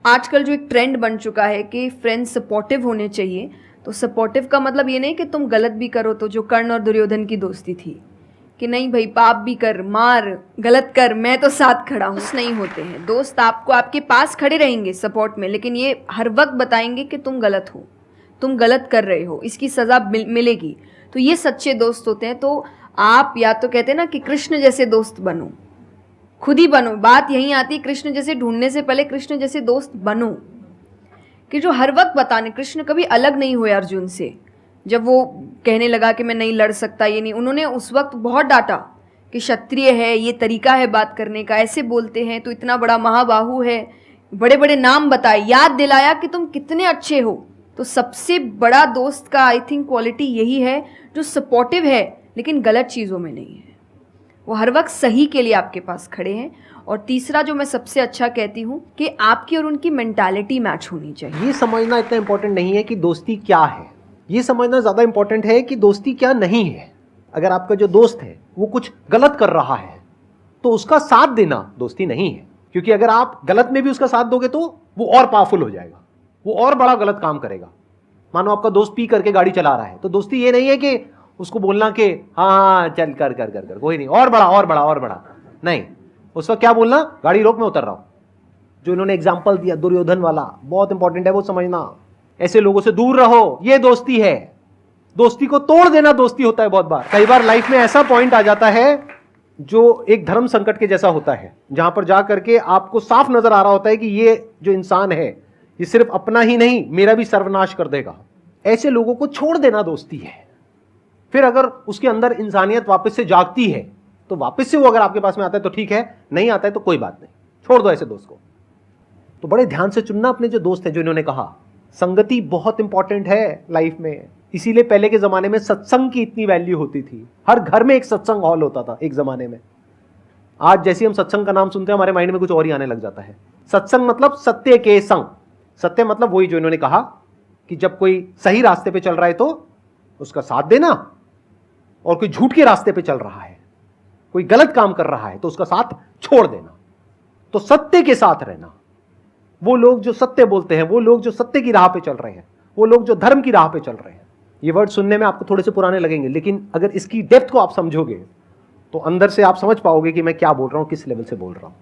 आजकल जो एक ट्रेंड बन चुका है कि फ्रेंड्स सपोर्टिव होने चाहिए, तो सपोर्टिव का मतलब ये नहीं कि तुम गलत भी करो, तो जो कर्ण और दुर्योधन की दोस्ती थी कि नहीं भाई पाप भी कर, मार, गलत कर, मैं तो साथ खड़ा हूँ, नहीं होते हैं दोस्त। आपको आपके पास खड़े रहेंगे सपोर्ट में, लेकिन ये हर वक्त बताएंगे कि तुम गलत हो, तुम गलत कर रहे हो, इसकी सज़ा मिलेगी। तो ये सच्चे दोस्त होते हैं। तो आप या तो कहते हैं ना कि कृष्ण जैसे दोस्त बनो, खुद ही बनो। बात यहीं आती है, कृष्ण जैसे ढूंढने से पहले कृष्ण जैसे दोस्त बनो, कि जो हर वक्त बताने। कृष्ण कभी अलग नहीं हुए अर्जुन से। जब वो कहने लगा कि मैं नहीं लड़ सकता, ये नहीं, उन्होंने उस वक्त बहुत डांटा कि क्षत्रिय है, ये तरीका है बात करने का, ऐसे बोलते हैं, तो इतना बड़ा महाबाहु है, बड़े बड़े नाम बताए, याद दिलाया कि तुम कितने अच्छे हो। तो सबसे बड़ा दोस्त का आई थिंक क्वालिटी यही है, जो सपोर्टिव है लेकिन गलत चीज़ों में नहीं है, वो हर वक्त सही के लिए आपके पास खड़े हैं। और तीसरा जो मैं सबसे अच्छा कहती हूँ कि आपकी और उनकी मेंटालिटी मैच होनी चाहिए। ये समझना इतना इंपॉर्टेंट नहीं है कि दोस्ती क्या है, ये समझना ज़्यादा इंपॉर्टेंट है कि दोस्ती क्या नहीं है। अगर आपका जो दोस्त है वो कुछ गलत कर रहा है तो उसका साथ देना दोस्ती नहीं है, क्योंकि अगर आप गलत में भी उसका साथ दोगे तो वो और पावरफुल हो जाएगा, वो और बड़ा गलत काम करेगा। मानो आपका दोस्त पी करके गाड़ी चला रहा है, तो दोस्ती ये नहीं है कि उसको बोलना कि हाँ चल कर कर कर कर कोई नहीं, और बड़ा और बड़ा और बड़ा नहीं। उस वक्त क्या बोलना, गाड़ी रोक, मैं उतर रहा हूं। जो इन्होंने एग्जाम्पल दिया दुर्योधन वाला, बहुत इंपॉर्टेंट है वो समझना। ऐसे लोगों से दूर रहो, ये दोस्ती है। दोस्ती को तोड़ देना दोस्ती होता है बहुत बार। कई बार लाइफ में ऐसा पॉइंट आ जाता है जो एक धर्म संकट के जैसा होता है, जहां पर जा करके आपको साफ नजर आ रहा होता है कि ये जो इंसान है ये सिर्फ अपना ही नहीं मेरा भी सर्वनाश कर देगा। ऐसे लोगों को छोड़ देना दोस्ती है। फिर अगर उसके अंदर इंसानियत वापस से जागती है तो वापस से वो अगर आपके पास में आता है तो ठीक है, नहीं आता है तो कोई बात नहीं, छोड़ दो ऐसे दोस्त को। तो बड़े ध्यान से चुनना अपने जो दोस्त हैं। जो इन्होंने कहा, संगति बहुत इंपॉर्टेंट है लाइफ में। इसीलिए पहले के जमाने में सत्संग की इतनी वैल्यू होती थी। हर घर में एक सत्संग हॉल होता था एक जमाने में। आज जैसे हम सत्संग का नाम सुनते हैं हमारे माइंड में कुछ और ही आने लग जाता है। सत्संग मतलब सत्य के संग। सत्य मतलब वही जो इन्होंने कहा कि जब कोई सही रास्ते पे चल रहा है तो उसका साथ देना, और कोई झूठ के रास्ते पे चल रहा है, कोई गलत काम कर रहा है तो उसका साथ छोड़ देना। तो सत्य के साथ रहना। वो लोग जो सत्य बोलते हैं, वो लोग जो सत्य की राह पे चल रहे हैं, वो लोग जो धर्म की राह पे चल रहे हैं। ये वर्ड सुनने में आपको थोड़े से पुराने लगेंगे, लेकिन अगर इसकी डेप्थ को आप समझोगे तो अंदर से आप समझ पाओगे कि मैं क्या बोल रहा हूं, किस लेवल से बोल रहा हूं।